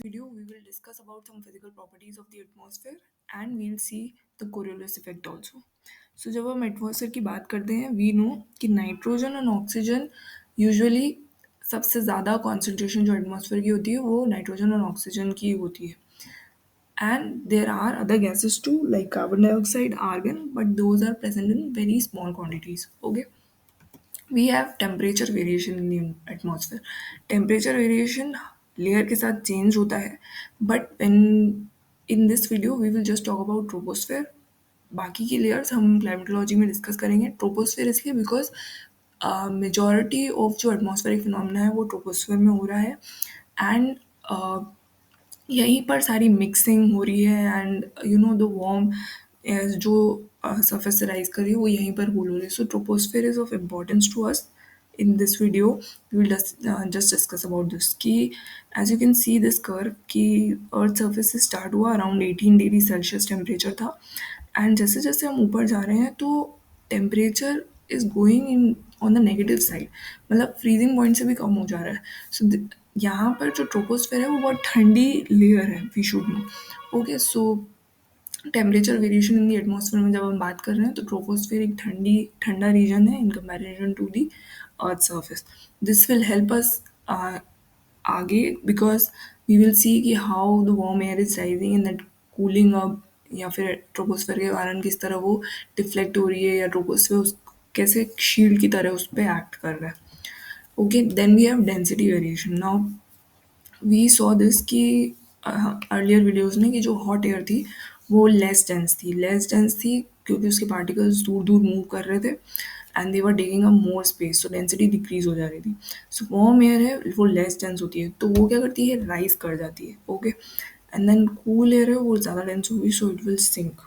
Video we will discuss about some physical properties of the atmosphere and we'll see the Coriolis effect also. So जब हम atmosphere की बात करते हैं we know कि nitrogen और ऑक्सीजन यूजुअली सबसे ज़्यादा कॉन्सेंट्रेशन जो एटमॉस्फेयर की होती है वो नाइट्रोजन और ऑक्सीजन की होती है and there are other gases too like carbon dioxide argon but those are present in very small quantities okay we have temperature variation in the atmosphere temperature variation layer के साथ change होता है but when in this video we will just talk about troposphere बाकी की layers हम climatology में discuss करेंगे troposphere इसलिए बिकॉज मेजॉरिटी ऑफ जो एटमॉस्फेरिक फिनोमेना है वो ट्रोपोस्फेयर में हो रहा है एंड यहीं पर सारी मिक्सिंग हो रही है and you know the warm जो सरफेस से राइज कर रही है वो यहीं पर होल हो रही है so troposphere is of importance to us in this video we will just discuss about this कि as you can see this curve कि अर्थ सर्फेस से स्टार्ट हुआ अराउंड 18 डिग्री सेल्सियस टेम्परेचर था एंड जैसे जैसे हम ऊपर जा रहे हैं तो temperature is going in on the negative side मतलब फ्रीजिंग पॉइंट से भी कम हो जा रहा है सो यहाँ पर जो ट्रोपोस्फेयर है वो बहुत ठंडी लेयर है we should know okay so temperature variation in the atmosphere में जब हम बात कर रहे हैं तो ट्रोपोस्फेयर एक ठंडा रीजन है in comparison to the earth surface this will help us आगे बिकॉज वी विल सी कि how the warm air is rising in that cooling up या फिर ट्रोपोस्फेयर के कारण किस तरह वो डिफ्लेक्ट हो रही है या ट्रोपोस्फेयर कैसे शील्ड की तरह उस पर एक्ट कर रहा है okay then we have density variation now we saw this कि अर्लियर वीडियोस में कि जो हॉट एयर थी वो लेस डेंस थी क्योंकि उसके पार्टिकल्स दूर दूर मूव कर रहे थे and they were taking a more space so density decrease हो जा रही थी सो वार्म एयर है वो लेस डेंस होती है तो वो क्या करती है राइज कर जाती है okay and then cool air है वो ज़्यादा डेंस होगी so it will sink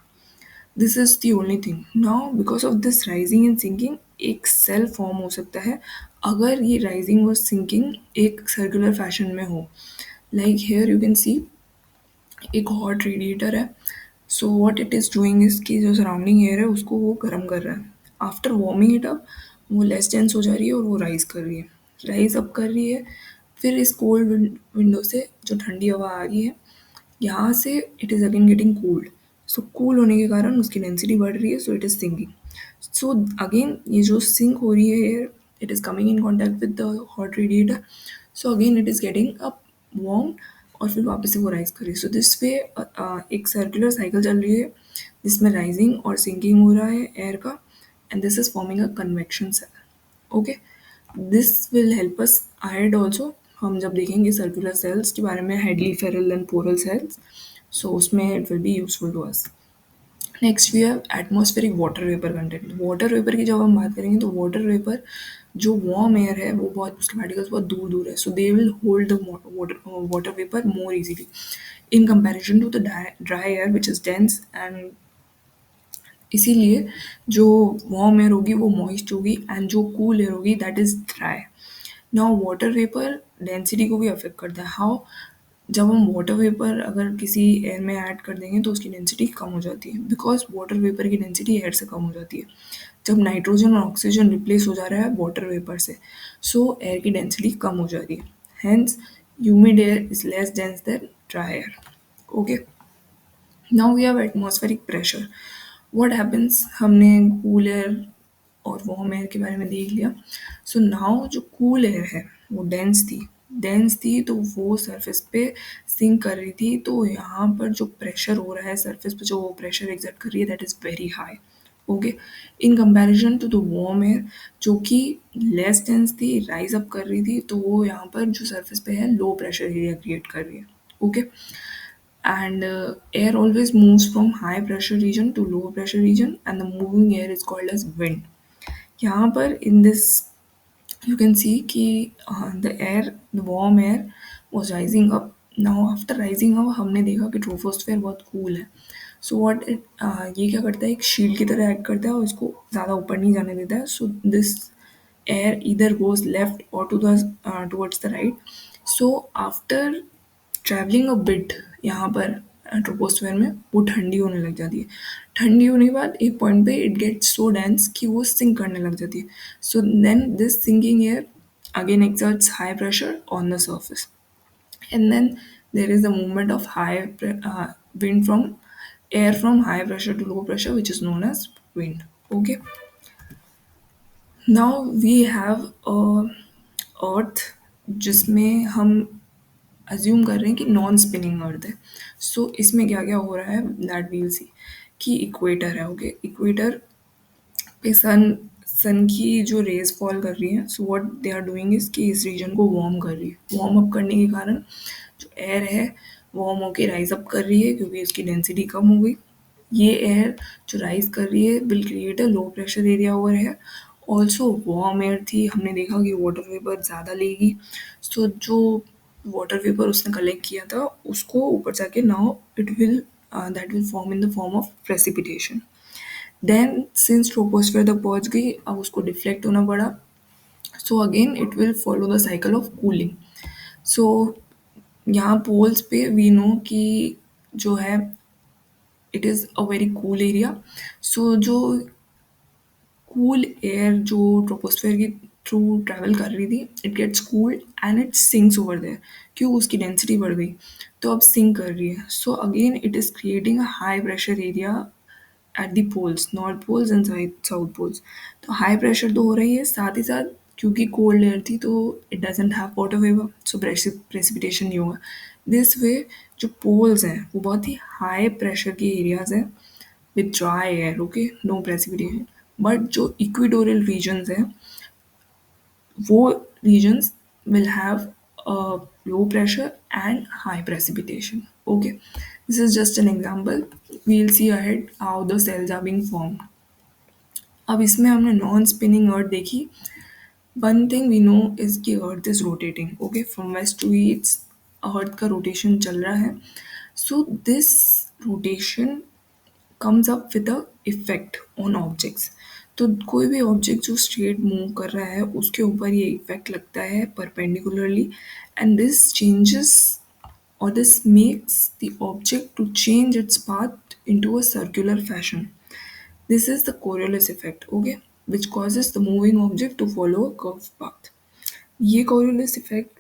this is the only thing now because of this rising and sinking एक सेल फॉर्म हो सकता है अगर ये राइजिंग और सिंकिंग एक सर्कुलर फैशन में हो like here you can see एक हॉट रेडिएटर है so what it is doing is कि जो सराउंडिंग एयर है उसको वो गर्म कर रहा है आफ्टर वार्मिंग इट अप वो लेस डेंस हो जा रही है और वो राइज कर रही है राइज अप कर रही है फिर इस कोल्ड विंडो से जो ठंडी हवा आ रही है यहाँ से it is again getting cooled so cool होने के कारण उसकी डेंसिटी बढ़ रही है so it is sinking so again ये जो सिंक हो रही है air it is coming in contact with the hot radiator so again it is getting up warm और फिर वापस से वो राइज कर रही है सो दिस वे एक सर्कुलर साइकिल चल रही है जिसमें राइजिंग और सिंकिंग हो रहा है एयर का and this is forming a convection cell okay this will help us ahead also हम जब देखेंगे सर्कुलर सेल्स के बारे में Hadley Ferrel and polar cells so उसमें it will be useful to us next we have atmospheric water vapour content water vapour की जब हम बात करेंगे तो वाटर वेपर जो वार्म एयर है वो बहुत उसके पार्टिकल्स बहुत दूर दूर है so they will hold the water vapour more easily in comparison to the dry air which is dense and इसीलिए जो वार्म एयर होगी वो मॉइस्ट होगी एंड जो कूल एयर होगी that is dry now water vapour density को भी affect करता है हाउ जब हम वाटर वेपर अगर किसी एयर में ऐड कर देंगे तो उसकी डेंसिटी कम हो जाती है बिकॉज वाटर वेपर की डेंसिटी एयर से कम हो जाती है जब नाइट्रोजन और ऑक्सीजन रिप्लेस हो जा रहा है वाटर वेपर से सो एयर की डेंसिटी कम हो जा रही है hence humid air is less dense then dry air okay now we have atmospheric pressure what happens हमने कूल एयर और वार्म एयर के बारे में देख लिया सो नाउ जो कूल एयर है वो डेंस थी तो वो सरफेस पे सिंक कर रही थी तो यहाँ पर जो प्रेशर हो रहा है सरफेस पे जो प्रेशर एग्जर्ट कर रही है that is very high okay in comparison to the warm air जो कि लेस डेंस थी राइज अप कर रही थी तो वो यहाँ पर जो सरफेस पे है लो प्रेशर एरिया क्रिएट कर रही है okay and air always moves from high pressure region to low pressure region and the moving air is called as wind यहाँ पर in this you can see कि the warm air was rising up now after rising up हमने देखा कि troposphere बहुत cool है so what ये क्या करता है एक शील्ड की तरह एक्ट करता है और इसको ज़्यादा ऊपर नहीं जाने देता है so this air either goes left or to the towards the right so after travelling a bit यहाँ पर ट्रोपोस्फेयर में वो ठंडी होने लग जाती है ठंडी होने के बाद एक पॉइंट पे इट गेट्स सो डेंस कि वो सिंक करने लग जाती है so then this sinking air again exerts high pressure on the surface and then there is a movement of wind from air from high pressure to low pressure, which is known as wind. Okay, now we have a अर्थ जिसमें हम assume कर रहे हैं कि non spinning अर्थ है. सो इसमें क्या क्या हो रहा है दैट वील सी. कि इक्वेटर है. ओके, इक्वेटर पे सन की जो रेज फॉल कर रही है. So what they are doing is कि इस रीजन को वार्म कर रही है. वार्म अप करने के कारण जो एयर है वार्म होके राइज अप कर रही है क्योंकि इसकी डेंसिटी कम हो गई. ये एयर जो राइज कर रही है will create a low pressure area over है. ऑल्सो वार्म एयर थी, हमने देखा कि वाटर वेपर ज़्यादा लेगी. सो जो वाटर वेपर उसने कलेक्ट किया था उसको ऊपर जाके now it will that will form in the form of precipitation. Then since troposphere तक पहुंच गई, अब उसको डिफ्लेक्ट होना पड़ा. So again it will follow the cycle of cooling. So यहाँ पोल्स पे वी नो कि जो है it is a very cool area. So जो कूल एयर जो ट्रोपोस्फेयर के थ्रू ट्रैवल कर रही थी it gets cooled and it sinks over there. क्यों? उसकी डेंसिटी बढ़ गई तो अब सिंक कर रही है. So again it is creating a high pressure area at the poles, north poles and south poles. तो हाई प्रेशर तो हो रही है, साथ ही साथ क्योंकि कोल्ड एयर थी तो it doesn't have water vapour, so precipitation नहीं होगा. दिस वे जो पोल्स हैं वो बहुत ही हाई प्रेशर के एरियाज हैं with dry air. Okay, no precipitation. But जो इक्वेटोरियल रीजन्स हैं वो regions will have a low pressure and high precipitation. Okay, this is just an example. We'll see ahead how the cells are being formed. अब इसमें हमने non spinning earth देखी. One thing we know is कि earth is rotating. Okay, from west to east earth का rotation चल रहा है. So this rotation comes up with a effect on objects. तो कोई भी ऑब्जेक्ट जो स्ट्रेट मूव कर रहा है उसके ऊपर ये इफेक्ट लगता है perpendicularly, and this changes or this makes the object to change its path into a circular fashion. This is the Coriolis effect, okay, which causes the moving object to follow a curved path. ये Coriolis effect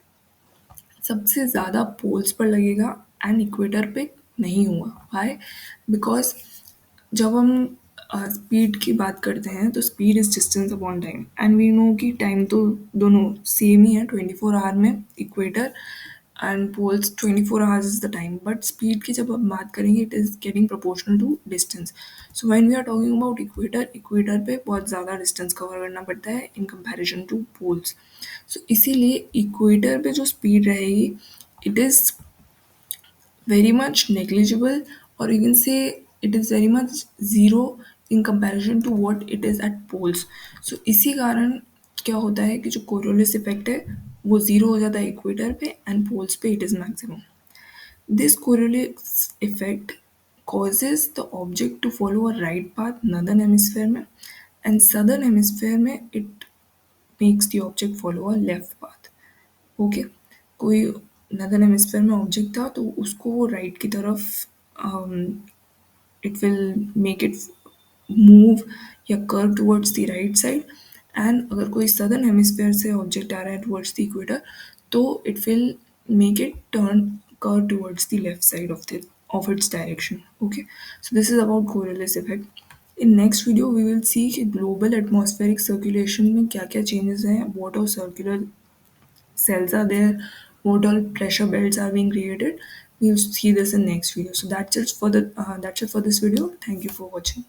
सबसे ज़्यादा poles पर लगेगा and equator पे नहीं हुआ. Y? Because जब हम स्पीड की बात करते हैं तो speed is distance upon time and we know कि टाइम तो दोनों सेम ही है 24 आवर में. Equator and poles 24 hours is the time, but speed की जब हम बात करेंगे it is getting proportional to distance. So when we are talking about equator, equator पे बहुत ज़्यादा डिस्टेंस कवर करना पड़ता है in comparison to poles. So इसीलिए इक्वेटर पे जो स्पीड रहेगी it is very much negligible, or you can say it is very much zero in comparison to what it is at poles. So इसी कारण क्या होता है कि जो कोरियोलिस इफेक्ट है वो ज़ीरो हो जाता है इक्वेटर पे एंड पोल्स पे it is maximum. This Coriolis effect causes the object to follow a right path northern hemisphere में, and southern hemisphere में it makes the object follow a left path. Okay, कोई northern hemisphere में object था तो उसको वो right की तरफ it will make it move या curve towards the right side. And अगर कोई सदर्न हेमिस्फेयर से ऑब्जेक्ट आ रहा है टुवर्ड्स द इक्वेटर तो it will make it turn curve towards the left side of its direction. Okay, so this is about Coriolis effect. In next video we will see कि global atmospheric circulation में क्या क्या changes हैं, what are circular cells are there, what all pressure belts are being created. We'll see this in next video. So that's it for this video. Thank you for watching.